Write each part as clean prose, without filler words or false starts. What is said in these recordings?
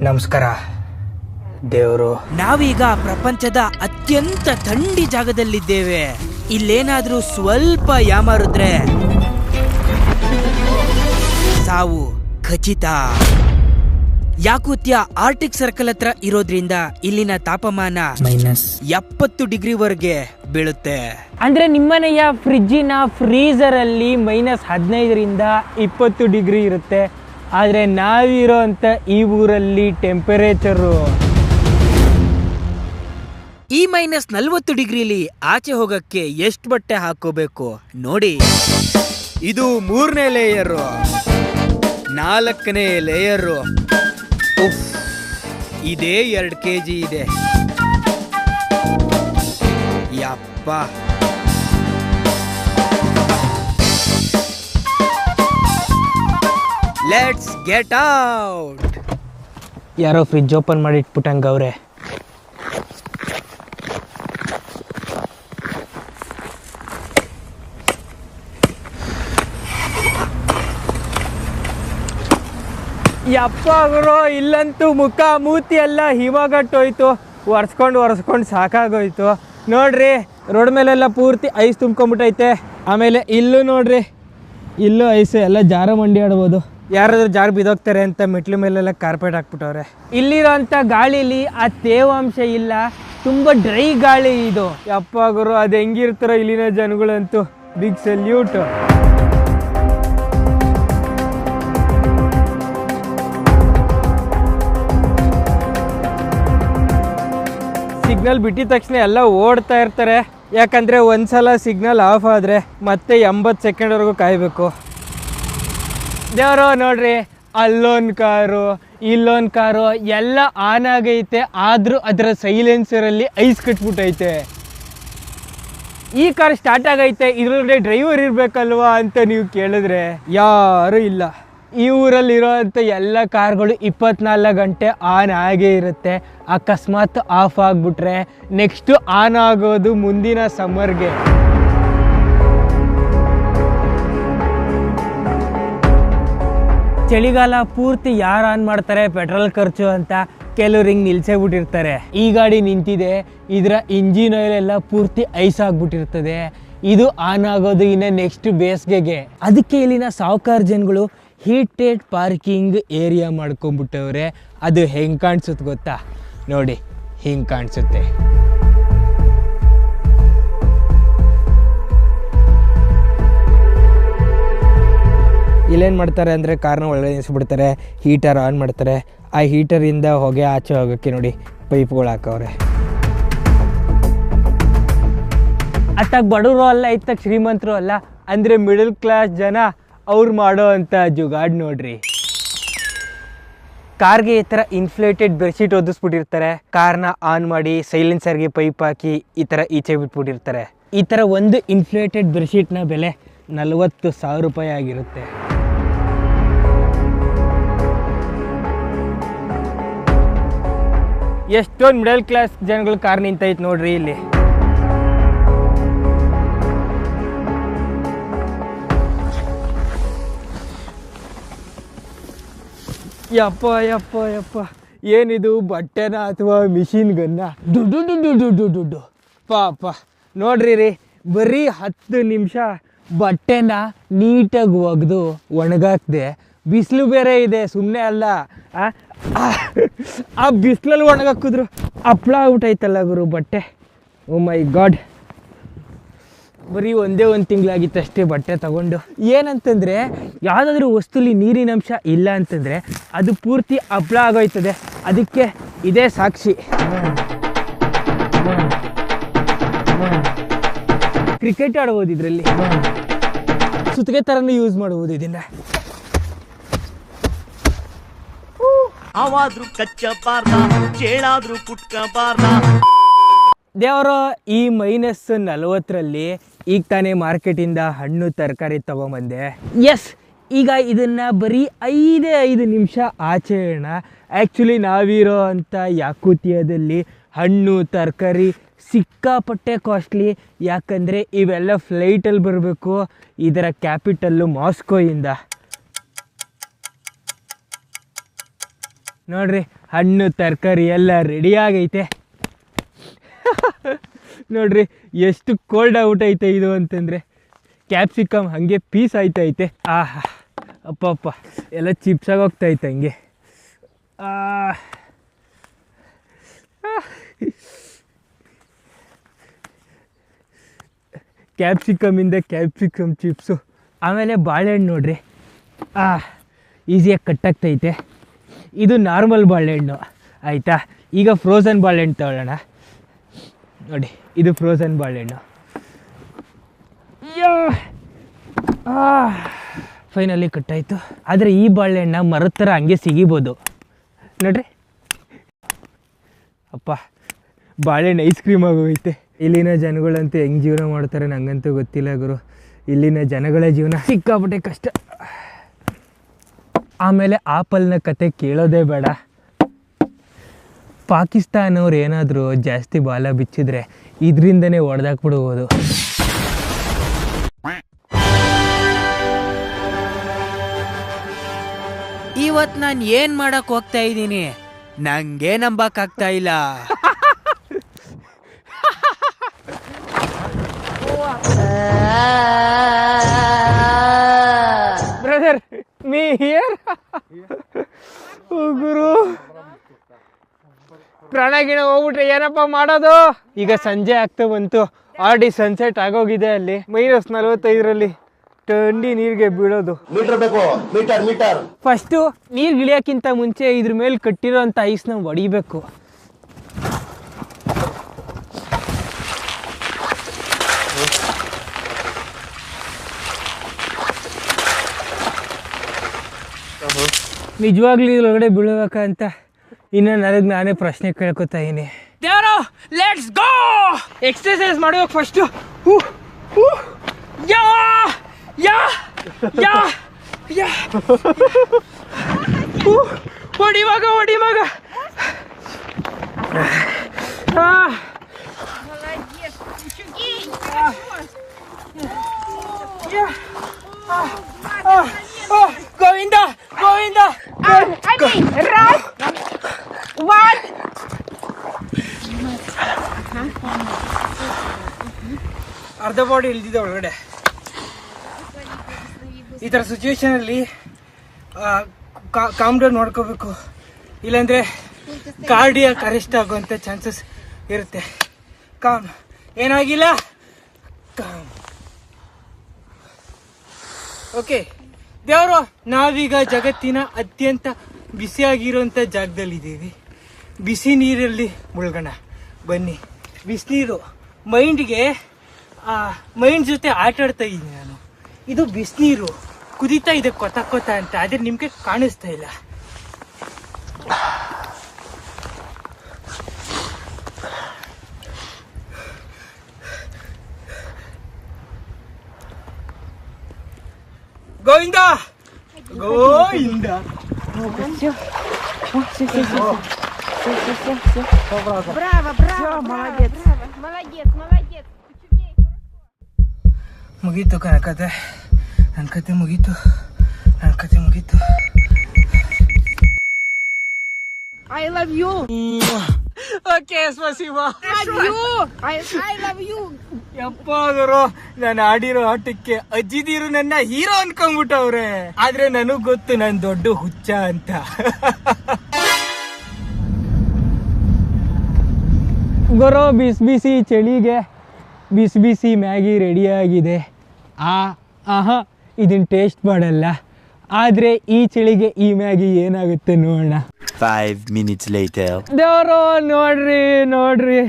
ನಮಸ್ಕಾರ ದೇವರು. ನಾವೀಗ ಪ್ರಪಂಚದ ಅತ್ಯಂತ ಥಂಡಿ ಜಾಗದಲ್ಲಿದ್ದೇವೆ. ಇಲ್ಲೇನಾದ್ರೂ ಸ್ವಲ್ಪ ಯಾಮಾರಿದ್ರೆ ಸಾವು ಖಚಿತ. ಯಾಕೂತ್ಯ ಆರ್ಟಿಕ್ ಸರ್ಕಲ್ ಹತ್ರ ಇರೋದ್ರಿಂದ ಇಲ್ಲಿನ ತಾಪಮಾನ -70 ಡಿಗ್ರಿವರೆಗೆ ಬೀಳುತ್ತೆ. ಅಂದ್ರೆ ನಿಮ್ಮನೆಯ ಫ್ರಿಜ್ಜಿನ ಫ್ರೀಜರ್ ಅಲ್ಲಿ -15ರಿಂದ 20 ಡಿಗ್ರಿ ಇರುತ್ತೆ. ಆದ್ರೆ ನಾವಿರೋ ಅಂತ ಈ ಊರಲ್ಲಿ ಟೆಂಪರೇಚರು ಈ -40 ಡಿಗ್ರಿಲಿ ಆಚೆ ಹೋಗಕ್ಕೆ ಎಷ್ಟು ಬಟ್ಟೆ ಹಾಕೋಬೇಕು ನೋಡಿ. ಇದು 3ನೇ ಲೇಯರು, 4ನೇ ಲೇಯರು. ಇದೇ 2 kg ಇದೆ. ಯಪ್ಪ, ಲೆಟ್ಸ್ ಗೆಟ್ ಔಟ್. ಯಾರೋ ಫ್ರಿಜ್ ಓಪನ್ ಮಾಡಿ ಇಟ್ಬಿಟ್ಟಂಗವ್ರೆ. ಯಪ್ಪ ಗುರು, ಇಲ್ಲಂತೂ ಮುಖ ಮೂತಿ ಎಲ್ಲ ಹಿಮಗಟ್ಟೋಯ್ತು. ಒರೆಸ್ಕೊಂಡು ಸಾಕಾಗೋಯ್ತು. ನೋಡ್ರಿ, ರೋಡ್ ಮೇಲೆಲ್ಲ ಪೂರ್ತಿ ಐಸ್ ತುಂಬ್ಕೊಂಡ್ಬಿಟ್ಟೈತೆ. ಆಮೇಲೆ ಇಲ್ಲೂ ನೋಡ್ರಿ, ಇಲ್ಲೂ ಐಸು ಎಲ್ಲ ಜಾರ ಮಂಡಿ ಆಡ್ಬೋದು. ಯಾರಾದ್ರೂ ಜಾರ ಬಿದ್ದೋಗ್ತಾರೆ ಅಂತ ಮೆಟ್ಲು ಮೇಲೆಲ್ಲ ಕಾರ್ಪೆಟ್ ಹಾಕ್ಬಿಟ್ಟವ್ರೆ. ಇಲ್ಲಿರೋ ಅಂಥ ಗಾಳಿಲಿ ಆ ತೇವಾಂಶ ಇಲ್ಲ, ತುಂಬ ಡ್ರೈ ಗಾಳಿ ಇದು. ಯಪ್ಪ ಗುರು, ಅದು ಹೆಂಗಿರ್ತಾರೋ ಇಲ್ಲಿನ ಜನಗಳಂತೂ ಬಿಗ್ ಸಲ್ಯೂಟ್. ಸಿಗ್ನಲ್ ಬಿಟ್ಟಿದ ತಕ್ಷಣ ಎಲ್ಲ ಓಡ್ತಾ ಇರ್ತಾರೆ. ಯಾಕಂದರೆ ಒಂದ್ಸಲ ಸಿಗ್ನಲ್ ಆಫ್ ಆದರೆ ಮತ್ತೆ 80 ಸೆಕೆಂಡ್ವರೆಗೂ ಕಾಯಬೇಕು. ದೇವರು ನೋಡ್ರಿ, ಅಲ್ಲೊಂದು ಕಾರು ಇಲ್ಲೊಂದು ಕಾರು ಎಲ್ಲ ಆನ್ ಆಗೈತೆ, ಆದರೂ ಅದರ ಸೈಲೆನ್ಸರಲ್ಲಿ ಐಸ್ ಕಟ್ಬಿಟ್ಟೈತೆ. ಈ ಕಾರ್ ಸ್ಟಾರ್ಟ್ ಆಗೈತೆ, ಇದರೊಳಗಡೆ ಡ್ರೈವರ್ ಇರಬೇಕಲ್ವಾ ಅಂತ ನೀವು ಕೇಳಿದ್ರೆ ಯಾರೂ ಇಲ್ಲ. ಈ ಊರಲ್ಲಿರೋ ಅಂಥ ಎಲ್ಲ ಕಾರ್ಗಳು 24 ಗಂಟೆ ಆನ್ ಆಗೇ ಇರುತ್ತೆ. ಅಕಸ್ಮಾತ್ ಆಫ್ ಆಗಿಬಿಟ್ರೆ ನೆಕ್ಸ್ಟು ಆನ್ ಆಗೋದು ಮುಂದಿನ ಸಮ್ಮರ್ಗೆ. ಚಳಿಗಾಲ ಪೂರ್ತಿ ಯಾರು ಆನ್ ಮಾಡ್ತಾರೆ ಪೆಟ್ರೋಲ್ ಖರ್ಚು ಅಂತ, ಕೆಲವ್ರು ಹಿಂಗೆ ನಿಲ್ಸೇ ಬಿಟ್ಟಿರ್ತಾರೆ. ಈ ಗಾಡಿ ನಿಂತಿದೆ, ಇದರ ಇಂಜಿನ್ ಆಯಿಲ್ ಎಲ್ಲ ಪೂರ್ತಿ ಐಸ್ ಆಗಿಬಿಟ್ಟಿರ್ತದೆ. ಇದು ಆನ್ ಆಗೋದು ಇನ್ನು ನೆಕ್ಸ್ಟ್ ಬೇಸಿಗೆಗೆ. ಅದಕ್ಕೆ ಇಲ್ಲಿನ ಸಾವುಕಾರ ಜನಗಳು ಹೀಟೆಡ್ ಪಾರ್ಕಿಂಗ್ ಏರಿಯಾ ಮಾಡ್ಕೊಂಡ್ಬಿಟ್ಟವ್ರೆ. ಅದು ಹೆಂಗೆ ಕಾಣಿಸುತ್ತೆ ಗೊತ್ತಾ? ನೋಡಿ, ಹಿಂಗೆ ಕಾಣಿಸುತ್ತೆ. ಇಲ್ಲೇನು ಮಾಡ್ತಾರೆ ಅಂದರೆ ಕಾರ್ನ ಒಳಗಡೆ ನಿಲ್ಲಿಸ್ಬಿಡ್ತಾರೆ, ಹೀಟರ್ ಆನ್ ಮಾಡ್ತಾರೆ. ಆ ಹೀಟರಿಂದ ಹೊಗೆ ಆಚೆ ಹೋಗೋಕ್ಕೆ ನೋಡಿ ಪೈಪ್ಗಳು ಹಾಕವ್ರೆ. ಅತ್ತಾಗ ಬಡವರು ಅಲ್ಲ, ಇತ್ತಾಗ ಶ್ರೀಮಂತರು ಅಲ್ಲ, ಅಂದರೆ ಮಿಡಲ್ ಕ್ಲಾಸ್ ಜನ ಅವ್ರು ಮಾಡೋ ಅಂಥ ಜುಗಾಡ್ ನೋಡ್ರಿ. ಕಾರ್ಗೆ ಈ ಥರ ಇನ್ಫ್ಲೇಟೆಡ್ ಬೆಡ್ಶೀಟ್ ಒದಿಸ್ಬಿಟ್ಟಿರ್ತಾರೆ. ಕಾರ್ನ ಆನ್ ಮಾಡಿ ಸೈಲೆನ್ಸರ್ಗೆ ಪೈಪ್ ಹಾಕಿ ಈ ಥರ ಈಚೆ ಬಿಟ್ಬಿಟ್ಟಿರ್ತಾರೆ. ಈ ಥರ ಒಂದು ಇನ್ಫ್ಲೇಟೆಡ್ ಬೆಡ್ಶೀಟ್ನ ಬೆಲೆ 40,000 ರೂಪಾಯಿ ಆಗಿರುತ್ತೆ. ಎಷ್ಟೊಂದು ಮಿಡಲ್ ಕ್ಲಾಸ್ ಜನಗಳು ಕಾರ್ ನಿಂತೈತೆ ನೋಡ್ರಿ ಇಲ್ಲಿ. ಯಪ್ಪ ಯಪ್ಪ ಯಪ್ಪ, ಏನಿದು ಬಟ್ಟೆನ ಅಥವಾ ಮಿಷಿನ್ ಗನ್ನ? ದುಡ್ಡು ಪಾಪ ನೋಡ್ರಿ ರೀ, ಬರೀ 10 ನಿಮಿಷ ಬಟ್ಟೆನ ನೀಟಾಗಿ ಒಗೆದು ಒಣಗಾಕ್ದೆ. ಬಿಸಿಲು ಬೇರೆ ಇದೆ, ಸುಮ್ಮನೆ ಅಲ್ಲ. ಆ ಬಿಸಿಲಲ್ಲಿ ಒಣಗಾಕಿದ್ರು ಹಪ್ಳ ಆಗ್ಬಿಟ್ಟೈತಲ್ಲ ಗುರು ಬಟ್ಟೆ. ಓ ಮೈ ಗಾಡ್, ಬರೀ ಒಂದೇ 1 ತಿಂಗಳಾಗಿತ್ತು ಅಷ್ಟೇ ಬಟ್ಟೆ ತಗೊಂಡು. ಏನಂತಂದರೆ, ಯಾವುದಾದ್ರೂ ವಸ್ತುಲಿ ನೀರಿನ ಅಂಶ ಇಲ್ಲ ಅಂತಂದರೆ ಅದು ಪೂರ್ತಿ ಹಪ್ಳ ಆಗೋಯ್ತದೆ. ಅದಕ್ಕೆ ಇದೇ ಸಾಕ್ಷಿ. ಕ್ರಿಕೆಟ್ ಆಡ್ಬೋದು ಇದರಲ್ಲಿ, ಸುತ್ತಿಗೆ ಥರನೂ ಯೂಸ್ ಮಾಡ್ಬೋದು ಇದನ್ನು. ಆವಾದ್ರೂ ಕಚ್ಚಬಾರ್ದ, ಚೇಳಾದ್ರೂ ಕುಟ್ಕಬಾರ್ದ. ದೇವರು, ಈ -40ರಲ್ಲಿ ಈಗ ತಾನೇ ಮಾರ್ಕೆಟಿಂದ ಹಣ್ಣು ತರಕಾರಿ ತೊಗೊಂಬಂದೆ. ಎಸ್, ಈಗ ಇದನ್ನು ಬರೀ 5 ನಿಮಿಷ ಆಚೆ ಇಡೋಣ. ಆ್ಯಕ್ಚುಲಿ ನಾವಿರೋ ಅಂಥ ಯಾಕೂತಿಯಾದಲ್ಲಿ ಹಣ್ಣು ತರಕಾರಿ ಸಿಕ್ಕಾಪಟ್ಟೆ ಕಾಸ್ಟ್ಲಿ. ಯಾಕಂದರೆ ಇವೆಲ್ಲ ಫ್ಲೈಟಲ್ಲಿ ಬರಬೇಕು. ಇದರ ಕ್ಯಾಪಿಟಲ್ಲು ಮಾಸ್ಕೋಯಿಂದ. ನೋಡ್ರಿ, ಹಣ್ಣು ತರಕಾರಿ ಎಲ್ಲ ರೆಡಿಯಾಗೈತೆ. ನೋಡ್ರಿ ಎಷ್ಟು ಕೋಲ್ಡ್ ಔಟ್ ಐತೆ ಇದು ಅಂತಂದರೆ. ಕ್ಯಾಪ್ಸಿಕಮ್ ಹಾಗೆ ಪೀಸ್ ಆಯ್ತೈತೆ. ಆಹಾ ಅಪ್ಪ ಅಪ್ಪ ಎಲ್ಲ ಚಿಪ್ಸ್ ಆಗೋಗ್ತೈತೆ ಹಂಗೆ. ಕ್ಯಾಪ್ಸಿಕಮಿಂದ ಕ್ಯಾಪ್ಸಿಕಮ್ ಚಿಪ್ಸು. ಆಮೇಲೆ ಬಾಳೆಹಣ್ಣು ನೋಡ್ರಿ, ಈಸಿಯಾಗಿ ಕಟ್ಟಾಗ್ತೈತೆ. ಇದು ನಾರ್ಮಲ್ ಬಾಳೆಹಣ್ಣು ಆಯಿತಾ. ಈಗ ಫ್ರೋಝನ್ ಬಾಳೆಹಣ್ಣು ತಗೊಳ್ಳೋಣ. ನೋಡಿ ಇದು ಫ್ರೋಝನ್ ಬಾಳೆಹಣ್ಣು. ಫೈನಲಿ ಕಟ್ಟಾಯಿತು. ಆದರೆ ಈ ಬಾಳೆಹಣ್ಣ ಮರದ ಥರ ಹಂಗೆ ಸಿಗಿಬೋದು ನೋಡ್ರಿ. ಅಪ್ಪ ಬಾಳೆಹಣ್ಣು ಐಸ್ ಕ್ರೀಮ್ ಆಗೋಗೈತೆ. ಇಲ್ಲಿನ ಜನಗಳಂತೂ ಹೆಂಗೆ ಜೀವನ ಮಾಡ್ತಾರೆ ನಂಗಂತೂ ಗೊತ್ತಿಲ್ಲ ಗುರು. ಇಲ್ಲಿನ ಜನಗಳ ಜೀವನ ಸಿಕ್ಕಾಪಟ್ಟೆ ಕಷ್ಟ. ಆಮೇಲೆ ಆಪಲ್ನ ಕತೆ ಕೇಳೋದೇ ಬೇಡ. ಪಾಕಿಸ್ತಾನವ್ರು ಏನಾದರೂ ಜಾಸ್ತಿ ಬಾಲ ಬಿಚ್ಚಿದ್ರೆ ಇದರಿಂದನೇ ಹೊಡೆದಾಕ್ಬಿಡ್ಬೋದು. ಇವತ್ತು ನಾನು ಏನು ಮಾಡಕ್ಕೆ ಹೋಗ್ತಾ ಇದ್ದೀನಿ ನಂಗೆ ನಂಬಕ್ಕಾಗ್ತಾ ಇಲ್ಲ. Brother me here. ಗುರು ಪ್ರಾಣ ಗಿಣ ಹೋಗ್ಬಿಟ್ರೆ ಏನಪ್ಪ ಮಾಡೋದು. ಈಗ ಸಂಜೆ ಆಗ್ತಾ ಬಂತು. ಆಲ್ರೆಡಿ ಸನ್ಸೆಟ್ ಆಗೋಗಿದೆ. ಅಲ್ಲಿ -45ರಲ್ಲಿ ಥಂಡಿ ನೀರಿಗೆ ಬೀಳೋದು. ಫಸ್ಟು ನೀರು ಗಿಳಿಯೋಕ್ಕಿಂತ ಮುಂಚೆ ಇದ್ರ ಮೇಲೆ ಕಟ್ಟಿರೋ ಅಂಥ ಐಸ್ನ ಹೊಡಿಬೇಕು. ನಿಜವಾಗ್ಲೂ ಇದ್ರೊಳಗಡೆ ಬೀಳ್ಬೇಕಂತ ಇನ್ನು ನನಗೆ ನಾನೇ ಪ್ರಶ್ನೆ ಕೇಳ್ಕೊತಾ ಇದೀನಿ. ದೇವ್ರು ಲೆಟ್ಸ್ ಗೋ. ಎಕ್ಸರ್ಸೈಸ್ ಮಾಡ್ಬೇಕು ಫಸ್ಟು. ಯಾ ಯಾ ಯಾ ಯಾ ಹೊಡಿ ಮಗ ಹೊಡಿ ಮಗ. ಗೋವಿಂದ ಗೋವಿಂದ. ಅರ್ಧ ಬಾಡಿ ಇಳ್ದಿದೆ ಒಳಗಡೆ. ಈ ಥರ ಸಿಚುವೇಶನಲ್ಲಿ ಕಾಮ್ ಡೌನ್ ಮಾಡ್ಕೋಬೇಕು, ಇಲ್ಲಾಂದರೆ ಕಾರ್ಡಿಯಾಕ್ ಅರೆಸ್ಟ್ ಆಗುವಂಥ ಚಾನ್ಸಸ್ ಇರುತ್ತೆ. ಕಾಮ್, ಏನಾಗಿಲ್ಲ, ಕಾಮ್. ಓಕೆ ದೇವರು, ನಾವೀಗ ಜಗತ್ತಿನ ಅತ್ಯಂತ ಬಿಸಿಯಾಗಿರುವಂಥ ಜಾಗದಲ್ಲಿದ್ದೀವಿ. ಬಿಸಿ ನೀರಲ್ಲಿ ಮುಳುಗೋಣ ಬನ್ನಿ. ಬಿಸಿನೀರು ಮೈಂಡ್ಗೆ, ಮೈಂಡ್ ಜೊತೆ ಆಟ ಆಡ್ತಾ ಇದ್ದೀನಿ ನಾನು. ಇದು ಬಿಸಿನೀರು ಕುದೀತಾ ಇದೆ ಕೊತ ಕೊತ ಅಂತ, ಆದರೆ ನಿಮಗೆ ಕಾಣಿಸ್ತಾ ಇಲ್ಲ. ಗೋವಿಂದ ಗೋವಿಂದ. Браво, браво, молодец. Молодец, молодец. ಮುಗೀತು ಕನಕತೆ, ನನ್ನ ಕತೆ ಮುಗೀತು, ನನ್ನ ಕತೆ ಮುಗೀತು. I love you. ಓಕೆ ಸ್ಪಸಿವ. I love you. I love you. ಯಪ್ಪಾದರು ನಾನು ಆಡಿರೋ ಆಟಕ್ಕೆ ಅಜ್ಜಿದೀರು ನನ್ನ ಹೀರೋ ಅನ್ಕೊಂಡ್ಬಿಟ್ಟವ್ರೆ. ಆದ್ರೆ ನನಗ್ ಗೊತ್ತು ನಾನು ದೊಡ್ಡ ಹುಚ್ಚ ಅಂತ. ಗುರು ಬಿಸಿ ಬಿಸಿ ಚಳಿಗೆ ಬಿಸಿ ಬಿಸಿ ಮ್ಯಾಗಿ ರೆಡಿಯಾಗಿದೆ. ಆಹಾ ಇದನ್ನ ಟೇಸ್ಟ್ ಮಾಡಲ್ಲ, ಆದರೆ ಈ ಚಳಿಗೆ ಈ ಮ್ಯಾಗಿ ಏನಾಗುತ್ತೆ ನೋಡೋಣ. 5 minutes later. ದೇವರು ನೋಡ್ರಿ ನೋಡ್ರಿ,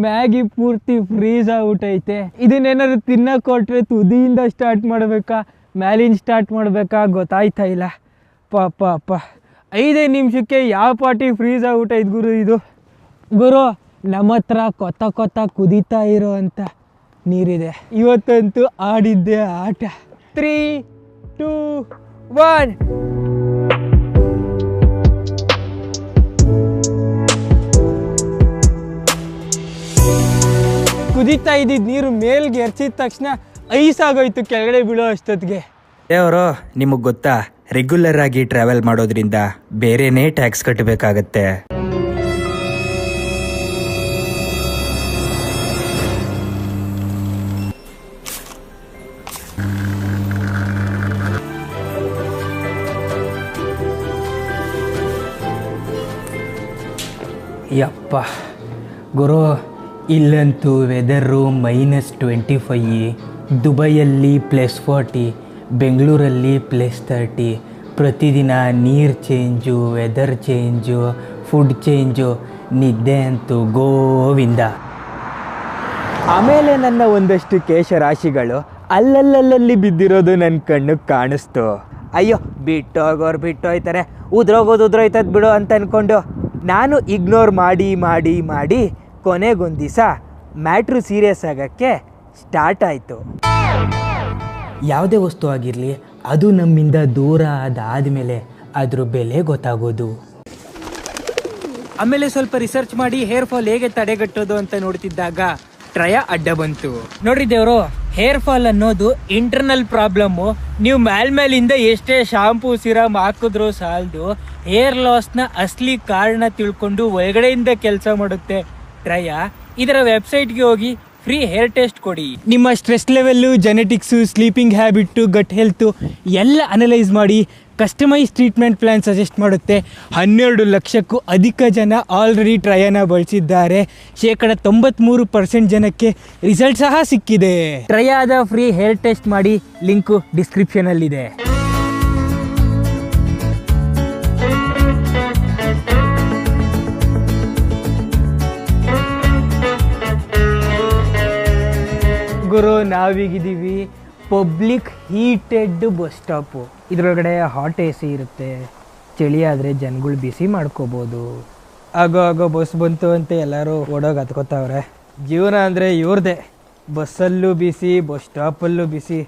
ಮ್ಯಾಗಿ ಪೂರ್ತಿ ಫ್ರೀಸ್ ಆಗ್ಬಿಟ್ಟೈತೆ. ಇದನ್ನೇನಾದ್ರು ತಿನ್ನಕ್ಕೆ ಕೊಟ್ರೆ ತುದಿಯಿಂದ ಸ್ಟಾರ್ಟ್ ಮಾಡಬೇಕಾ ಮ್ಯಾಲಿಂದ ಸ್ಟಾರ್ಟ್ ಮಾಡಬೇಕಾ ಗೊತ್ತಾಯ್ತಾ ಇಲ್ಲ. ಪಾಪ ಅಪ್ಪ 5 ನಿಮಿಷಕ್ಕೆ ಯಾವ ಪಾರ್ಟಿ ಫ್ರೀಸ್ ಆಗ್ಬಿಟ್ಟೈತೆ ಗುರು ಇದು. ಗುರು ನಮ್ಮ ಹತ್ರ ಕೊತ್ತ ಕೊತ್ತ ಕುದೀತಾ ಇರೋ ಅಂಥ ನೀರಿದೆ. ಇವತ್ತಂತೂ ಆಡಿದ್ದೆ ಆಟ. 3, 2, 1. ಕುದೀತಾ ಇದ್ದಿದ್ದು ನೀರು ಮೇಲ್ಗೆ ಎರ್ಚಿದ ತಕ್ಷಣ ಐಸ್ ಆಗೋಯ್ತು ಕೆಳಗಡೆ ಬೀಳೋ ಅಷ್ಟೊತ್ತಿಗೆ. ದೇವರು ನಿಮಗೆ ಗೊತ್ತಾ, ರೆಗ್ಯುಲರ್ ಆಗಿ ಟ್ರಾವೆಲ್ ಮಾಡೋದ್ರಿಂದ ಬೇರೆನೇ ಟ್ಯಾಕ್ಸ್ ಕಟ್ಟಬೇಕಾಗತ್ತೆ. ಯಪ್ಪ ಗುರು, ಇಲ್ಲಂತೂ ವೆದರು -25, ದುಬೈಯಲ್ಲಿ +40, ಬೆಂಗಳೂರಲ್ಲಿ +30. ಪ್ರತಿದಿನ ನೀರು change, weather change, food change, ನಿದ್ದೆ ಅಂತೂ ಗೋವಿಂದ. ಆಮೇಲೆ ನನ್ನ ಒಂದಷ್ಟು ಕೇಶರಾಶಿಗಳು ಅಲ್ಲಲ್ಲಲ್ಲಿ ಬಿದ್ದಿರೋದು ನನ್ನ ಕಣ್ಣಿಗೆ ಕಾಣಿಸ್ತು. ಅಯ್ಯೋ ಬಿಟ್ಟೋಗೋರು ಬಿಟ್ಟೋಯ್ತಾರೆ, ಉದ್ರೋಯ್ತದ ಬಿಡು ಅಂತ ಅಂದ್ಕೊಂಡು ನಾನು ಇಗ್ನೋರ್ ಮಾಡಿ ಮಾಡಿ ಮಾಡಿ ಕೊನೆಗೊಂದು ದಿವಸ ಮ್ಯಾಟ್ರು ಸೀರಿಯಸ್ ಆಗೋಕ್ಕೆ ಸ್ಟಾರ್ಟ್ ಆಯಿತು. ಯಾವುದೇ ವಸ್ತು ಆಗಿರಲಿ, ಅದು ನಮ್ಮಿಂದ ದೂರ ಅದಾದಮೇಲೆ ಅದ್ರ ಬೆಲೆ ಗೊತ್ತಾಗೋದು. ಆಮೇಲೆ ಸ್ವಲ್ಪ ರಿಸರ್ಚ್ ಮಾಡಿ ಹೇರ್ ಫಾಲ್ ಹೇಗೆ ತಡೆಗಟ್ಟೋದು ಅಂತ ನೋಡ್ತಿದ್ದಾಗ ಟ್ರಯ ಅಡ್ಡ ಬಂತು. ನೋಡ್ರಿ ದೇವರು, ಹೇರ್ ಫಾಲ್ ಅನ್ನೋದು ಇಂಟರ್ನಲ್ ಪ್ರಾಬ್ಲಮ್ಮು. ನೀವು ಮೇಲಿಂದ ಎಷ್ಟೇ ಶಾಂಪೂ ಸಿರಮ್ ಹಾಕಿದ್ರೂ ಸಾಲದು. ಹೇರ್ ಲಾಸ್ನ ಅಸಲಿ ಕಾರಣ ತಿಳ್ಕೊಂಡು ಒಳಗಡೆಯಿಂದ ಕೆಲಸ ಮಾಡುತ್ತೆ ಟ್ರಯ. ಇದರ ವೆಬ್ಸೈಟ್ಗೆ ಹೋಗಿ ಫ್ರೀ ಹೇರ್ ಟೆಸ್ಟ್ ಕೊಡಿ. ನಿಮ್ಮ stress level, genetics, sleeping habit, gut health ಎಲ್ಲ ಅನಲೈಸ್ ಮಾಡಿ ಕಸ್ಟಮೈಸ್ ಟ್ರೀಟ್ಮೆಂಟ್ ಪ್ಲ್ಯಾನ್ ಸಜೆಸ್ಟ್ ಮಾಡುತ್ತೆ. 12 ಲಕ್ಷಕ್ಕೂ ಅಧಿಕ ಜನ ಆಲ್ರೆಡಿ ಟ್ರಯನ ಬಳಸಿದ್ದಾರೆ. 93% ಜನಕ್ಕೆ ರಿಸಲ್ಟ್ ಸಹ ಸಿಕ್ಕಿದೆ. ಟ್ರಯಾದ ಫ್ರೀ ಹೇರ್ ಟೆಸ್ಟ್ ಮಾಡಿ, ಲಿಂಕು ಡಿಸ್ಕ್ರಿಪ್ಷನಲ್ಲಿದೆ. ಗುರು, ನಾವೀಗಿದ್ದೀವಿ ಪಬ್ಲಿಕ್ ಹೀಟೆಡ್ ಬಸ್ ಸ್ಟಾಪು. ಇದರೊಳಗಡೆ ಹಾಟ್ AC ಇರುತ್ತೆ. ಚಳಿ ಆದರೆ ಜನಗಳು ಬಿಸಿ ಮಾಡ್ಕೋಬೋದು. ಆಗೋ ಬಸ್ ಬಂತು ಅಂತ ಎಲ್ಲರೂ ಓಡೋಗಿ ಹತ್ಕೋತಾವ್ರೆ. ಜೀವನ ಅಂದರೆ ಇವ್ರದೇ. ಬಸ್ಸಲ್ಲೂ ಬಿಸಿ, ಬಸ್ ಸ್ಟಾಪಲ್ಲೂ ಬಿಸಿ.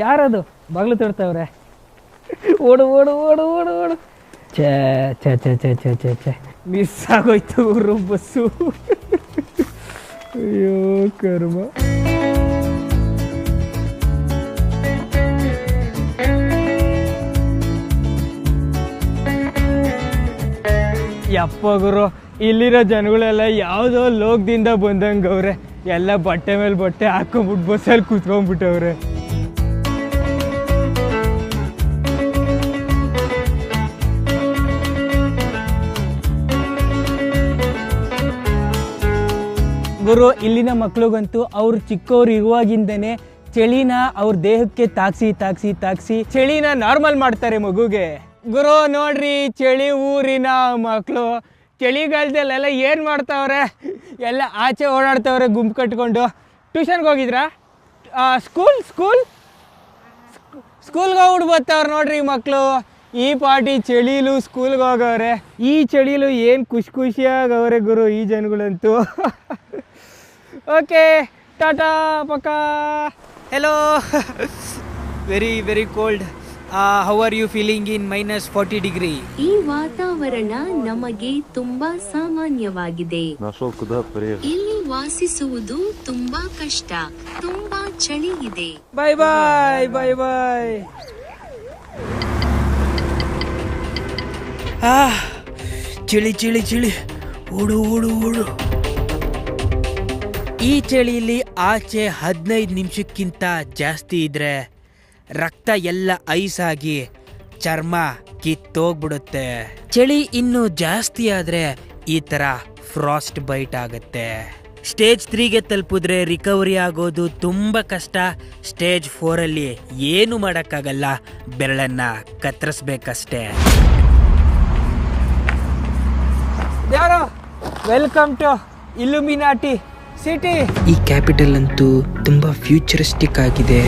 ಯಾರದು ಬಾಗ್ಲು ತಡ್ತಾವ್ರೆ? ಓಡು ಓಡು ಓಡು ಓಡು ಓಡು. ಛೇ ಛೇ ಛೇ ಛೇ ಛೇ ಛೇ ಛೇ ಮಿಸ್ ಆಗೋಯ್ತು ಊರು ಬಸ್ಸು. ಅಯ್ಯೋ ಕರ್ಮ. ಯಪ್ಪ ಗುರು, ಇಲ್ಲಿರೋ ಜನಗಳೆಲ್ಲ ಯಾವುದೋ ಲೋಕದಿಂದ ಬಂದಂಗೆ ಅವ್ರೆ. ಎಲ್ಲ ಬಟ್ಟೆ ಮೇಲೆ ಬಟ್ಟೆ ಹಾಕೊಂಡ್ಬಿಟ್ಟು ಬಸ್ಸಲ್ಲಿ ಕೂತ್ಕೊಂಡ್ಬಿಟ್ಟವ್ರೆ. ಗುರು, ಇಲ್ಲಿನ ಮಕ್ಳಿಗಂತೂ ಅವ್ರು ಚಿಕ್ಕವ್ರು ಇರುವಾಗಿಂದನೇ ಚಳಿನ ಅವ್ರ ದೇಹಕ್ಕೆ ತಾಕ್ಸಿ ಚಳಿನ ನಾರ್ಮಲ್ ಮಾಡ್ತಾರೆ ಮಗುಗೆ. ಗುರು ನೋಡ್ರಿ, ಚಳಿ ಊರಿನ ಮಕ್ಕಳು ಚಳಿಗಾಲದಲ್ಲೆಲ್ಲ ಏನು ಮಾಡ್ತಾವ್ರೆ? ಎಲ್ಲ ಆಚೆ ಓಡಾಡ್ತಾವ್ರೆ ಗುಂಪು ಕಟ್ಕೊಂಡು. ಟ್ಯೂಷನ್ಗೆ ಹೋಗಿದ್ರಾ? ಸ್ಕೂಲ್ಗೆ ಹೋಗ್ಬಿಟ್ಟು ಬರ್ತಾವ್ರೆ ನೋಡ್ರಿ ಮಕ್ಕಳು. ಈ ಪಾರ್ಟಿ ಚಳಿಲು ಸ್ಕೂಲ್ಗೆ ಹೋಗವ್ರೆ. ಈ ಚಳಿಲು ಏನು ಖುಷಿಯಾಗವ್ರೆ ಗುರು ಈ ಜನಗಳಂತೂ. ಓಕೆ, ಟಾಟಾ ಪಕ್ಕ. Hello. Very cold. How are you feeling in -40 degree? ಈ ವಾತಾವರಣ ನಮಗೆ ತುಂಬಾ ಸಾಮಾನ್ಯವಾಗಿದೆ. ಇಲ್ಲಿ ವಾಸಿಸುವುದು ತುಂಬಾ ಕಷ್ಟ. ತುಂಬಾ ಚಳಿ ಇದೆ. ಬಾಯ್ ಬಾಯ್ ಬಾಯ್ ಬಾಯ್. ಚಳಿ ಓಡು ಓಡು ಓಡು. ಈ ಚಳಿಲಿ ಆಚೆ 15 ನಿಮಿಷಕ್ಕಿಂತ ಜಾಸ್ತಿ ಇದ್ರೆ ರಕ್ತ ಎಲ್ಲ ಐಸ್ ಆಗಿ ಚರ್ಮ ಕಿತ್ತೋಗ್ಬಿಡುತ್ತೆ. ಚಳಿ ಇನ್ನೂ ಜಾಸ್ತಿ ಆದ್ರೆ ಈ ತರ ಫ್ರಾಸ್ಟ್ ಬೈಟ್ ಆಗುತ್ತೆ. ಸ್ಟೇಜ್ 3ಗೆ ತಲುಪಿದ್ರೆ ರಿಕವರಿ ಆಗೋದು ತುಂಬಾ ಕಷ್ಟ. ಸ್ಟೇಜ್ 4ಅಲ್ಲಿ ಏನು ಮಾಡೋಕ್ಕಾಗಲ್ಲ, ಬೆರಳನ್ನ ಕತ್ತರಿಸ್ಬೇಕಷ್ಟೇ. ಯಾರೋ ವೆಲ್ಕಮ್ ಟು ಇಲ್ಯುಮಿನಾಟಿ ಸಿಟಿ. ಈ ಕ್ಯಾಪಿಟಲ್ ಅಂತೂ ತುಂಬಾ ಫ್ಯೂಚರಿಸ್ಟಿಕ್ ಆಗಿದೆ.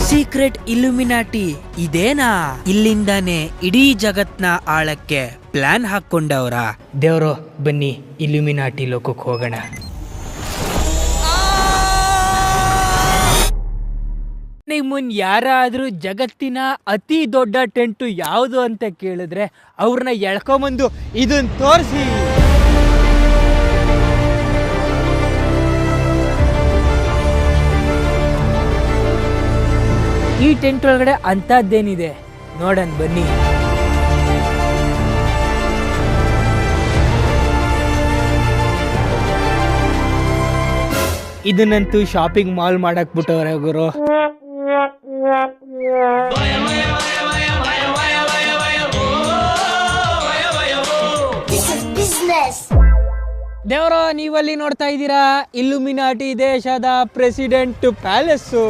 ಸೀಕ್ರೆಟ್ ಇಲ್ಯುಮಿನಾಟಿ ಇದೇನಾ? ಇಲ್ಲಿಂದಾನೆ ಇಡೀ ಜಗತ್ನ ಆಳಕ್ಕೆ ಪ್ಲಾನ್ ಹಾಕೊಂಡವ್ರ. ದೇವ್ರು ಬನ್ನಿ ಇಲ್ಯುಮಿನಾಟಿ ಲೋಕಕ್ಕೆ ಹೋಗೋಣ. ನಿಮ್ಮನ್ ಯಾರಾದ್ರೂ ಜಗತ್ತಿನ ಅತಿ ದೊಡ್ಡ ಟೆಂಟು ಯಾವುದು ಅಂತ ಕೇಳಿದ್ರೆ ಅವ್ರನ್ನ ಎಳ್ಕೊಂಬಂದು ಇದನ್ನ ತೋರಿಸಿ. ಈ ಟೆಂಟ್ ಒಳಗಡೆ ಅಂಥದ್ದೇನಿದೆ ನೋಡೋಣ ಬನ್ನಿ. ಇದನ್ನಂತೂ ಶಾಪಿಂಗ್ ಮಾಲ್ ಮಾಡಕ್ ಬಿಟ್ಟವ್ರೆ ಗುರು. ದೇವರ ನೀವಲ್ಲಿ ನೋಡ್ತಾ ಇದ್ದೀರಾ ಇಲ್ಯುಮಿನಾಟಿ ದೇಶದ ಪ್ರೆಸಿಡೆಂಟ್ ಪ್ಯಾಲೇಸು.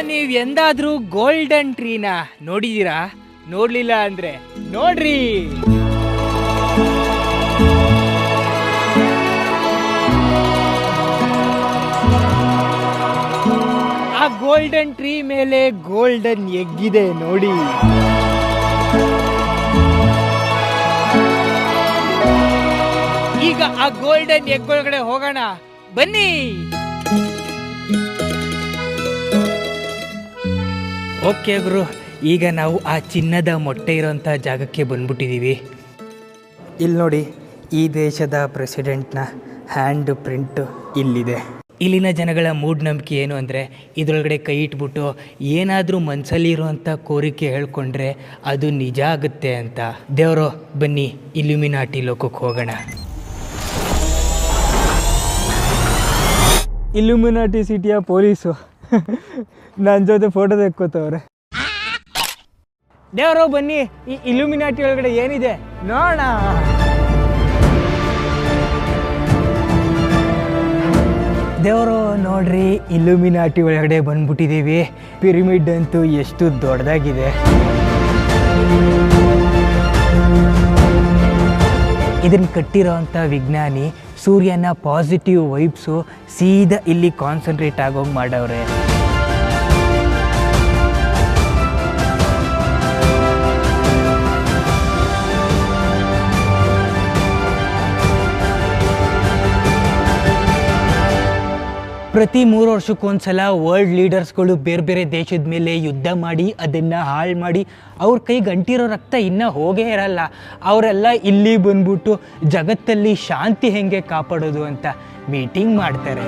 ನೀವ್ ಎಂದಾದ್ರೂ ಗೋಲ್ಡನ್ ಟ್ರೀನ ನೋಡಿದೀರಾ? ನೋಡ್ಲಿಲ್ಲ ಅಂದ್ರೆ ನೋಡ್ರಿ. ಆ ಗೋಲ್ಡನ್ ಟ್ರೀ ಮೇಲೆ ಗೋಲ್ಡನ್ ಎಗ್ ಇದೆ ನೋಡಿ. ಈಗ ಆ ಗೋಲ್ಡನ್ ಎಗ್ ಒಳಗಡೆ ಹೋಗೋಣ ಬನ್ನಿ. ಓಕೆ ಗುರು, ಈಗ ನಾವು ಆ ಚಿನ್ನದ ಮೊಟ್ಟೆ ಇರೋಂಥ ಜಾಗಕ್ಕೆ ಬಂದ್ಬಿಟ್ಟಿದ್ದೀವಿ. ಇಲ್ಲಿ ನೋಡಿ, ಈ ದೇಶದ ಪ್ರೆಸಿಡೆಂಟ್ನ ಹ್ಯಾಂಡ್ ಪ್ರಿಂಟ್ ಇಲ್ಲಿದೆ. ಇಲ್ಲಿನ ಜನಗಳ ಮೂಢನಂಬಿಕೆ ಏನು ಅಂದರೆ, ಇದರೊಳಗಡೆ ಕೈ ಇಟ್ಬಿಟ್ಟು ಏನಾದರೂ ಮನಸ್ಸಲ್ಲಿ ಇರುವಂಥ ಕೋರಿಕೆ ಹೇಳ್ಕೊಂಡ್ರೆ ಅದು ನಿಜ ಆಗುತ್ತೆ ಅಂತ. ದೇವರು ಬನ್ನಿ ಇಲ್ಯುಮಿನಾಟಿ ಲೋಕಕ್ಕೆ ಹೋಗೋಣ. ಇಲ್ಯುಮಿನಾಟಿ ಸಿಟಿಯ ಪೊಲೀಸು ನನ್ನ ಜೊತೆ ಫೋಟೋ ತೆಕ್ಕೋತವ್ರೆ. ದೇವರು ಬನ್ನಿ ಈ ಇಲ್ಯುಮಿನಾಟಿ ಒಳಗಡೆ ಏನಿದೆ ನೋಡೋಣ. ದೇವರು ನೋಡ್ರಿ, ಇಲ್ಯುಮಿನಾಟಿ ಒಳಗಡೆ ಬಂದ್ಬಿಟ್ಟಿದ್ದೀವಿ. ಪಿರಮಿಡ್ ಅಂತೂ ಎಷ್ಟು ದೊಡ್ಡದಾಗಿದೆ. ಇದನ್ನ ಕಟ್ಟಿರೋಂಥ ವಿಜ್ಞಾನಿ ಸೂರ್ಯನ ಪಾಸಿಟಿವ್ ವೈಬ್ಸು ಸೀದಾ ಇಲ್ಲಿ ಕಾನ್ಸಂಟ್ರೇಟ್ ಆಗೋಗಿ ಮಾಡವ್ರೆ. ಪ್ರತಿ 3 ವರ್ಷಕ್ಕೊಂದ್ಸಲ ವರ್ಲ್ಡ್ ಲೀಡರ್ಸ್ಗಳು ಬೇರೆ ಬೇರೆ ದೇಶದ ಮೇಲೆ ಯುದ್ಧ ಮಾಡಿ ಅದನ್ನು ಹಾಳು ಮಾಡಿ ಅವ್ರ ಕೈಗೆ ಅಂಟಿರೋ ರಕ್ತ ಇನ್ನೂ ಹೋಗೇ ಇರಲ್ಲ. ಅವರೆಲ್ಲ ಇಲ್ಲಿ ಬಂದ್ಬಿಟ್ಟು ಜಗತ್ತಲ್ಲಿ ಶಾಂತಿ ಹೆಂಗೆ ಕಾಪಾಡೋದು ಅಂತ ಮೀಟಿಂಗ್ ಮಾಡ್ತಾರೆ.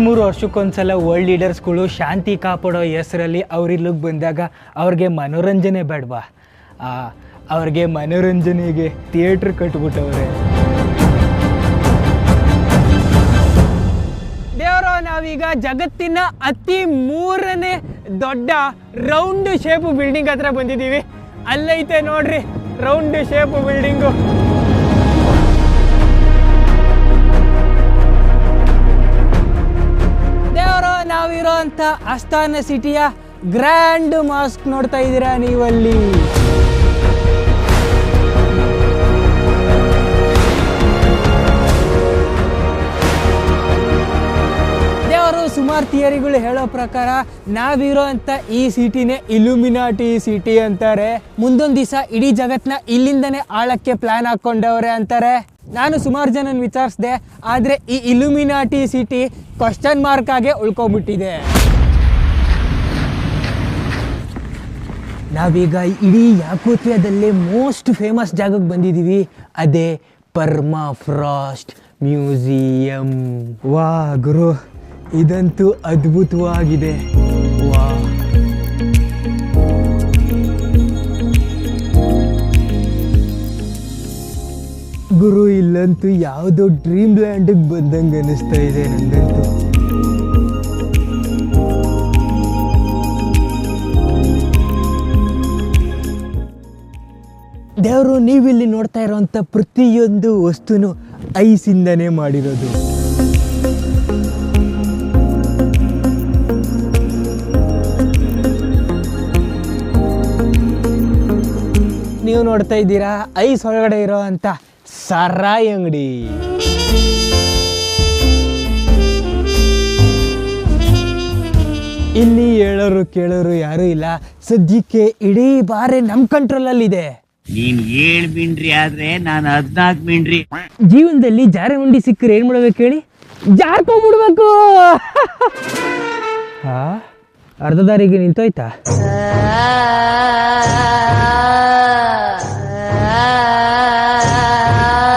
ಮೂರು ವರ್ಷಕ್ಕೊಂದ್ಸಲ ವರ್ಲ್ಡ್ ಲೀಡರ್ಸ್ಗಳು ಶಾಂತಿ ಕಾಪಾಡೋ ಹೆಸರಲ್ಲಿ ಅವ್ರಿಲ್ಲಿಗೆ ಬಂದಾಗ ಅವ್ರಿಗೆ ಮನೋರಂಜನೆ ಬೇಡವಾ? ಅವ್ರಿಗೆ ಮನೋರಂಜನೆಗೆ ಥಿಯೇಟ್ರ್ ಕಟ್ಬಿಟ್ಟವ್ರೆ. ದೇವರು ನಾವೀಗ ಜಗತ್ತಿನ ಅತಿ 3ನೇ ದೊಡ್ಡ ರೌಂಡ್ ಶೇಪ್ ಬಿಲ್ಡಿಂಗ್ ಹತ್ರ ಬಂದಿದ್ದೀವಿ. ಅಲ್ಲೈತೆ ನೋಡ್ರಿ ರೌಂಡ್ ಶೇಪ್ ಬಿಲ್ಡಿಂಗು. ನಾವಿರೋ ಅಂತ ಅಸ್ತಾನ ಸಿಟಿಯ ಗ್ರ್ಯಾಂಡ್ ಮಾಸ್ಕ್ ನೋಡ್ತಾ ಇದ್ದೀರಾ ನೀವಲ್ಲಿ. ದೇವರು ಸುಮಾರು ಥಿಯರಿಗಳು ಹೇಳೋ ಪ್ರಕಾರ ನಾವಿರೋ ಅಂತ ಈ ಸಿಟಿನೇ ಇಲ್ಯುಮಿನಾಟಿ ಸಿಟಿ ಅಂತಾರೆ. ಮುಂದೊಂದು ದಿವಸ ಇಡೀ ಜಗತ್ನ ಇಲ್ಲಿಂದನೇ ಆಳಕ್ಕೆ ಪ್ಲಾನ್ ಹಾಕೊಂಡವ್ರೆ ಅಂತಾರೆ. ನಾನು ಸುಮಾರು ಜನನ ವಿಚಾರಿಸಿದೆ, ಆದರೆ ಈ ಇಲ್ಯುಮಿನಾಟಿ ಸಿಟಿ ಕ್ವಶನ್ ಮಾರ್ಕ್ ಆಗೇ ಉಳ್ಕೊಂಬಿಟ್ಟಿದೆ. ನಾವೀಗ ಇಡೀ ಯಾಕೂತ್ಯದಲ್ಲೇ ಮೋಸ್ಟ್ ಫೇಮಸ್ ಜಾಗಕ್ಕೆ ಬಂದಿದ್ದೀವಿ. ಅದೇ ಪರ್ಮಾಫ್ರಾಸ್ಟ್ ಮ್ಯೂಸಿಯಂ. ವಾ ಗುರು, ಇದಂತೂ ಅದ್ಭುತವಾಗಿದೆ. ವಾ, ಗುರು ಇಲ್ಲಂತೂ ಯಾವುದೋ ಡ್ರೀಮ್ ಲ್ಯಾಂಡಿಗೆ ಬಂದಂಗೆ ಅನಿಸ್ತಾ ಇದೆ ನನಗಂತೂ. ದೇವರು ನೀವಿಲ್ಲಿ ನೋಡ್ತಾ ಇರೋವಂಥ ಪ್ರತಿಯೊಂದು ವಸ್ತುನು ಐಸಿಂದನೇ ಮಾಡಿರೋದು. ನೀವು ನೋಡ್ತಾ ಇದ್ದೀರಾ ಐಸ್ ಒಳಗಡೆ ಇರೋ ಅಂಥ ಸಾರಾಯಿ ಅಂಗಡಿ. ಇಲ್ಲಿ ಹೇಳೋರು ಕೇಳೋರು ಯಾರೂ ಇಲ್ಲ. ಸದ್ಯಕ್ಕೆ ಇಡೀ ಬಾರೆ ನಮ್ಮ ಕಂಟ್ರೋಲಲ್ಲಿದೆ. ನೀನ್ 7 ಮಿಂಡ್ರಿ ಆದ್ರೆ ನಾನು 14 ಮಿಂಡ್ರಿ. ಜೀವನದಲ್ಲಿ ಜಾರೆ ಉಂಡಿ ಸಿಕ್ಕರೆ ಏನು ಮಾಡ್ಬೇಕು ಹೇಳಿ? ಜಾರ್ಕೊಂಡ್ಬಿಡ್ಬೇಕು. ಅರ್ಧ ದಾರಿಗೆ ನಿಂತೋಯ್ತಾ?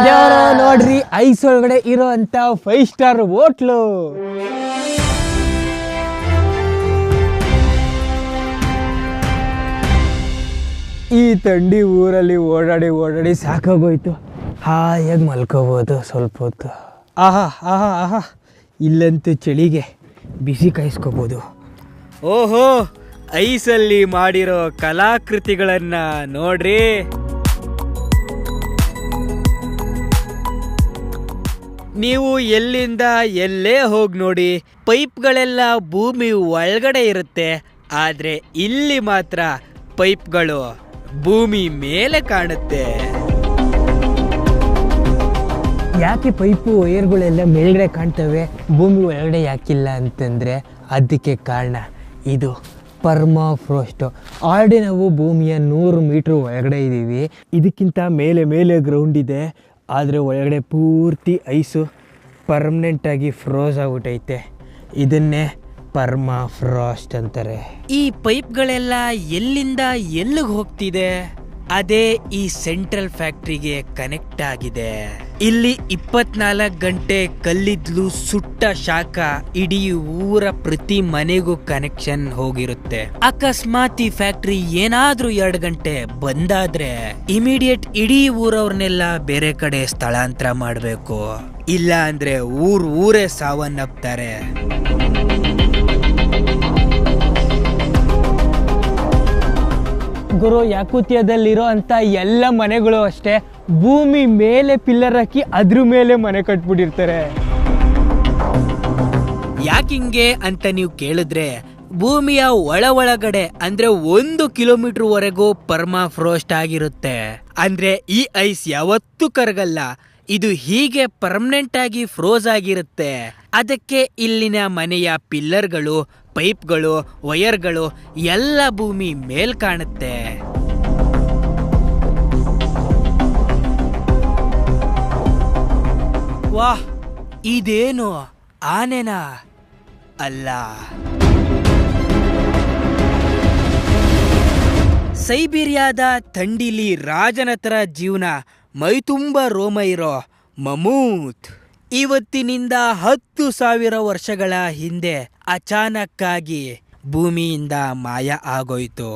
ದೇವರ ನೋಡ್ರಿ, ಐಸ್ ಒಳಗಡೆ ಇರೋ ಅಂತ 5 ಸ್ಟಾರ್ ಹೋಟ್ಲು. ಈ ಥಂಡಿ ಊರಲ್ಲಿ ಓಡಾಡಿ ಸಾಕಾಗೋಯ್ತು. ಹಾಯಾಗಿ ಮಲ್ಕೋಬೋದು ಸ್ವಲ್ಪ ಹೊತ್ತು. ಆಹಾ ಇಲ್ಲಂತೂ ಚಳಿಗೆ ಬಿಸಿ ಕಾಯಿಸ್ಕೋಬೋದು. ಓಹೋ, ಐಸಲ್ಲಿ ಮಾಡಿರೋ ಕಲಾಕೃತಿಗಳನ್ನು ನೋಡ್ರಿ. ನೀವು ಎಲ್ಲಿಂದ ಎಲ್ಲೇ ಹೋಗಿ ನೋಡಿ, ಪೈಪ್ಗಳೆಲ್ಲ ಭೂಮಿ ಒಳಗಡೆ ಇರುತ್ತೆ. ಆದರೆ ಇಲ್ಲಿ ಮಾತ್ರ ಪೈಪ್ಗಳು ಭೂಮಿ ಮೇಲೆ ಕಾಣುತ್ತೆ. ಯಾಕೆ ಪೈಪು ವೈರ್ಗಳೆಲ್ಲ ಮೇಲ್ಗಡೆ ಕಾಣ್ತವೆ, ಭೂಮಿ ಒಳಗಡೆ ಯಾಕಿಲ್ಲ ಅಂತಂದರೆ ಅದಕ್ಕೆ ಕಾರಣ ಇದು ಪರ್ಮಾಫ್ರೋಸ್ಟ್. ಆಲ್ರೆಡಿ ನಾವು ಭೂಮಿಯ 100 ಮೀಟ್ರ್ ಒಳಗಡೆ ಇದ್ದೀವಿ. ಇದಕ್ಕಿಂತ ಮೇಲೆ ಗ್ರೌಂಡ್ ಇದೆ, ಆದರೆ ಒಳಗಡೆ ಪೂರ್ತಿ ಐಸು ಪರ್ಮನೆಂಟಾಗಿ ಫ್ರೋಸ್ ಆಗ್ಬಿಟ್ಟೈತೆ. ಇದನ್ನೇ ಪರ್ಮಾಫ್ರಾಸ್ಟ್ ಅಂತಾರೆ. ಈ ಪೈಪ್ಗಳೆಲ್ಲ ಎಲ್ಲಿಂದ ಎಲ್ಲಿಗೆ ಹೋಗ್ತಿದೆ? ಅದೇ ಈ ಸೆಂಟ್ರಲ್ ಫ್ಯಾಕ್ಟ್ರಿಗೆ ಕನೆಕ್ಟ್ ಆಗಿದೆ. ಇಲ್ಲಿ 24 ಗಂಟೆ ಕಲ್ಲಿದ್ಲು ಸುಟ್ಟ ಶಾಖ ಇಡೀ ಊರ ಪ್ರತಿ ಮನೆಗೂ ಕನೆಕ್ಷನ್ ಹೋಗಿರುತ್ತೆ. ಅಕಸ್ಮಾತ್ ಈ ಫ್ಯಾಕ್ಟ್ರಿ ಏನಾದ್ರೂ 2 ಗಂಟೆ ಬಂದಾದ್ರೆ ಇಮಿಡಿಯೇಟ್ ಇಡೀ ಊರವ್ರನ್ನೆಲ್ಲ ಬೇರೆ ಕಡೆ ಸ್ಥಳಾಂತರ ಮಾಡಬೇಕು. ಇಲ್ಲ ಅಂದ್ರೆ ಊರೇ ಸಾವನ್ನಪ್ತಾರೆ. ಗುರು, ಯಾಕುತಿಯದಲ್ಲಿರೋ ಅಂತ ಎಲ್ಲ ಮನೆಗಳು ಅಷ್ಟೇ ಭೂಮಿ ಮೇಲೆ ಪಿಲ್ಲರ್ ಹಾಕಿ ಅದ್ರ ಮೇಲೆ ಮನೆ ಕಟ್ಬಿಟ್ಟಿರ್ತಾರೆ. ಯಾಕಿಂಗೆ ಅಂತ ನೀವು ಕೇಳಿದ್ರೆ, ಭೂಮಿಯ ಒಳಗಡೆ ಅಂದ್ರೆ 1 ಕಿಲೋಮೀಟರ್ ವರೆಗೂ ಪರ್ಮಾಫ್ರೋಸ್ಟ್ ಆಗಿರುತ್ತೆ. ಅಂದ್ರೆ ಈ ಐಸ್ ಯಾವತ್ತೂ ಕರಗಲ್ಲ. ಇದು ಹೀಗೆ ಪರ್ಮನೆಂಟ್ ಆಗಿ ಫ್ರೋಸ್ ಆಗಿರುತ್ತೆ. ಅದಕ್ಕೆ ಇಲ್ಲಿನ ಮನೆಯ ಪಿಲ್ಲರ್ಗಳು, ಪೈಪ್ಗಳು, ವಯರ್ಗಳು ಎಲ್ಲ ಭೂಮಿ ಮೇಲ್ ಕಾಣುತ್ತೆ. ವಾಹ್, ಇದೇನು ಆನೆನಾ? ಅಲ್ಲ, ಸೈಬೀರಿಯಾದ ಥಂಡಿಲಿ ರಾಜನ ತರ ಜೀವನ, ಮೈತುಂಬ ರೋಮ ಇರೋ ಮಮೂತ್ ಇವತ್ತಿನಿಂದ 10,000 ವರ್ಷಗಳ ಹಿಂದೆ ಅಚಾನಕ್ಕಾಗಿ ಭೂಮಿಯಿಂದ ಮಾಯ ಆಗೋಯ್ತು.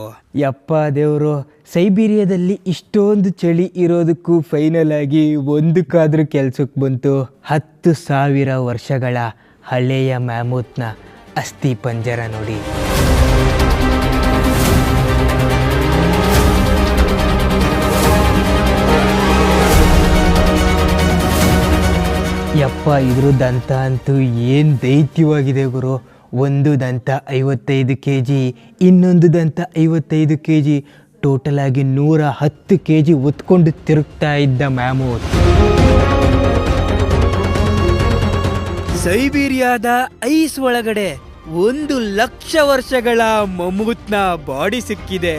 ಯಪ್ಪ ದೇವರು, ಸೈಬೀರಿಯಾದಲ್ಲಿ ಇಷ್ಟೊಂದು ಚಳಿ ಇರೋದಕ್ಕೂ ಫೈನಲ್ ಆಗಿ ಒಂದಕ್ಕಾದ್ರೂ ಕೆಲ್ಸಕ್ಕೆ ಬಂತು. 10,000 ವರ್ಷಗಳ ಹಳೆಯ ಮ್ಯಾಮೂತ್ನ ಅಸ್ಥಿ ಪಂಜರ ನೋಡಿ. ಯಪ್ಪ, ಇದ್ರ ದಂತ ಅಂತೂ ಏನು ದೈತ್ಯವಾಗಿದೆ ಗುರು. ಒಂದು ದಂತ 55 kg, ಇನ್ನೊಂದು ದಂತ 55 kg, ಟೋಟಲ್ ಆಗಿ 110 kg ಒತ್ಕೊಂಡು ತಿರುಗ್ತಾ ಇದ್ದ ಮ್ಯಾಮೂತ್. ಸೈಬೀರಿಯಾದ ಐಸ್ ಒಳಗಡೆ 1,00,000 ವರ್ಷಗಳ ಮಮೂತ್ನ ಬಾಡಿ ಸಿಕ್ಕಿದೆ.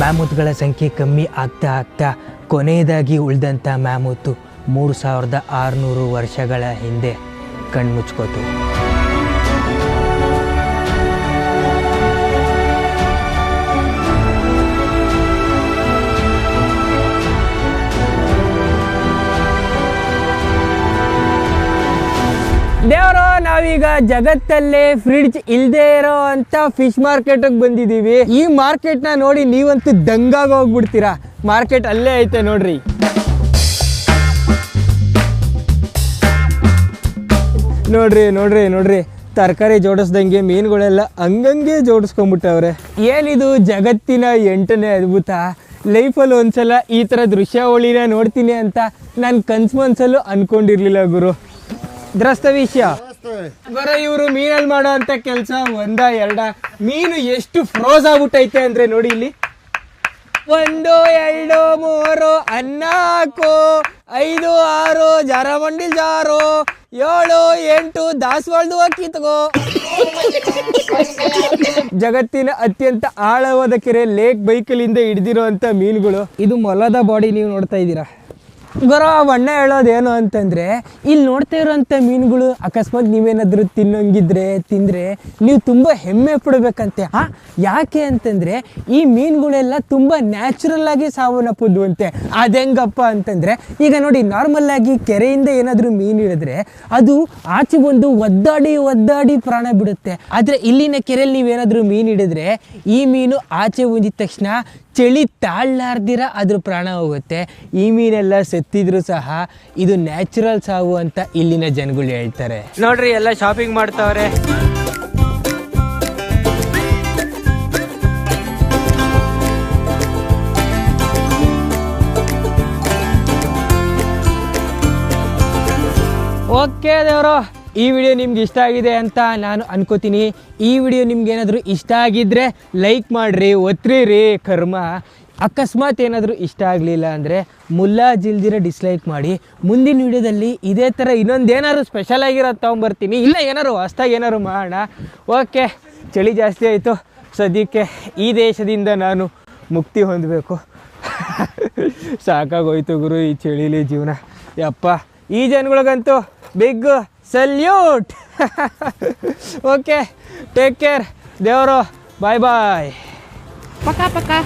ಮ್ಯಾಮೂತ್ಗಳ ಸಂಖ್ಯೆ ಕಮ್ಮಿ ಆಗ್ತಾ ಕೊನೆಯದಾಗಿ ಉಳಿದಂಥ ಮ್ಯಾಮೂತು 3,600 ವರ್ಷಗಳ ಹಿಂದೆ ಕಣ್ಮುಚ್ಕೋತು. ದೇವರು, ನಾವೀಗ ಜಗತ್ತಲ್ಲೇ ಫ್ರಿಡ್ಜ್ ಇಲ್ಲದೆ ಇರೋ ಅಂತ ಫಿಶ್ ಮಾರ್ಕೆಟ್ಗೆ ಬಂದಿದ್ದೀವಿ. ಈ ಮಾರ್ಕೆಟ್ನ ನೋಡಿ ನೀವಂತೂ ದಂಗಾಗಿ ಹೋಗ್ಬಿಡ್ತೀರಾ. ಮಾರ್ಕೆಟ್ ಅಲ್ಲೇ ಐತೆ ನೋಡ್ರಿ. ನೋಡ್ರಿ ತರಕಾರಿ ಜೋಡಿಸ್ದಂಗೆ ಮೀನುಗಳೆಲ್ಲ ಹಂಗಂಗೆ ಜೋಡಿಸ್ಕೊಂಬಿಟ್ಟವ್ರೆ. ಏನಿದು ಜಗತ್ತಿನ 8ನೇ ಅದ್ಭುತ. ಲೈಫಲ್ಲಿ ಒಂದ್ಸಲ ಈ ಥರ ದೃಶ್ಯಾವಳಿನ ನೋಡ್ತೀನಿ ಅಂತ ನಾನು ಕನ್ಸು ಮನ್ಸಲ್ಲೂ ಅಂದ್ಕೊಂಡಿರ್ಲಿಲ್ಲ ಗುರು. ದ್ರಸ್ತ ವಿಷಯ ಗುರು, ಇವರು ಮೀನಲ್ಲಿ ಮಾಡೋ ಅಂಥ ಕೆಲಸ 1 2 ಮೀನು ಎಷ್ಟು ಫ್ರೋಸ್ ಆಗ್ಬಿಟ್ಟೈತೆ ಅಂದರೆ ನೋಡಿ ಇಲ್ಲಿ 1 2 3 ಅನ್ನ ಹಾಕು 5 6 ಜಾರ ಮಂಡಿಲ್ ಜಾರು 7 8 ದಾಸವಾಳದು ಹಾಕಿ ತಗೋ. ಜಗತ್ತಿನ ಅತ್ಯಂತ ಆಳವಾದ ಕೆರೆ ಲೇಕ್ ಬೈಕಲ್ಲಿಂದ ಹಿಡ್ದಿರೋ ಅಂಥ ಮೀನುಗಳು. ಇದು ಮೊಲದ ಬಾಡಿ ನೀವು ನೋಡ್ತಾ ಇದ್ದೀರಾ ಗುರು. ಬಣ್ಣ ಹೇಳೋದೇನು ಅಂತಂದರೆ ಇಲ್ಲಿ ನೋಡ್ತಾ ಇರೋಂಥ ಮೀನುಗಳು ಅಕಸ್ಮಾತ್ ನೀವೇನಾದರೂ ತಿಂದರೆ ನೀವು ತುಂಬ ಹೆಮ್ಮೆ ಪಡಬೇಕಂತೆ. ಯಾಕೆ ಅಂತಂದರೆ ಈ ಮೀನುಗಳೆಲ್ಲ ತುಂಬ ನ್ಯಾಚುರಲ್ಲಾಗಿ ಸಾವನ್ನಪ್ಪುದುವಂತೆ. ಅದೆಂಗಪ್ಪ ಅಂತಂದರೆ ಈಗ ನೋಡಿ, ನಾರ್ಮಲ್ಲಾಗಿ ಕೆರೆಯಿಂದ ಏನಾದರೂ ಮೀನು ಹಿಡಿದ್ರೆ ಅದು ಆಚೆ ಬಂದು ಒದ್ದಾಡಿ ಪ್ರಾಣ ಬಿಡುತ್ತೆ. ಆದರೆ ಇಲ್ಲಿನ ಕೆರೆಯಲ್ಲಿ ನೀವೇನಾದರೂ ಮೀನು ಹಿಡಿದ್ರೆ ಈ ಮೀನು ಆಚೆ ಬಂದಿದ ತಕ್ಷಣ ಚಳಿ ತಾಳಲಾರ್ದಿರ ಅದ್ರ ಪ್ರಾಣ ಹೋಗುತ್ತೆ. ಈ ಮೀನೆಲ್ಲ ಸತ್ತಿದ್ರು ಸಹ ಇದು ನ್ಯಾಚುರಲ್ ಸಾವು ಅಂತ ಇಲ್ಲಿನ ಜನಗಳು ಹೇಳ್ತಾರೆ. ನೋಡ್ರಿ, ಎಲ್ಲ ಶಾಪಿಂಗ್ ಮಾಡ್ತಾವ್ರೆ. ಓಕೆ ದೇವರು, ಈ ವಿಡಿಯೋ ನಿಮ್ಗೆ ಇಷ್ಟ ಆಗಿದೆ ಅಂತ ನಾನು ಅನ್ಕೋತೀನಿ. ಈ ವಿಡಿಯೋ ನಿಮ್ಗೆ ಏನಾದರೂ ಇಷ್ಟ ಆಗಿದ್ದರೆ ಲೈಕ್ ಮಾಡಿರಿ, ಒತ್ತಿರಿ ಕರ್ಮ. ಅಕಸ್ಮಾತ್ ಏನಾದರೂ ಇಷ್ಟ ಆಗಲಿಲ್ಲ ಅಂದರೆ ಮುಲ್ಲಾಜಿಲ್ದಿರ ಡಿಸ್ಲೈಕ್ ಮಾಡಿ. ಮುಂದಿನ ವಿಡಿಯೋದಲ್ಲಿ ಇದೇ ಥರ ಇನ್ನೊಂದೇನಾದ್ರು ಸ್ಪೆಷಲ್ ಆಗಿರೋದು ತೊಗೊಂಬರ್ತೀನಿ, ಇಲ್ಲ ಏನಾದ್ರು ಹೊಸ್ದಾಗಿ ಏನಾದ್ರು ಮಾಡೋಣ. ಓಕೆ, ಚಳಿ ಜಾಸ್ತಿ ಆಯಿತು, ಸದ್ಯಕ್ಕೆ ಈ ದೇಶದಿಂದ ನಾನು ಮುಕ್ತಿ ಹೊಂದಬೇಕು. ಸಾಕಾಗೋಯ್ತು ಗುರು ಈ ಚಳಿಲಿ ಜೀವನ. ಯಪ್ಪ, ಈ ಜನಗಳಿಗಂತೂ big salute. Okay, take care ದೇವರು. ಬಾಯ್ ಬಾಯ್. Пока-пока.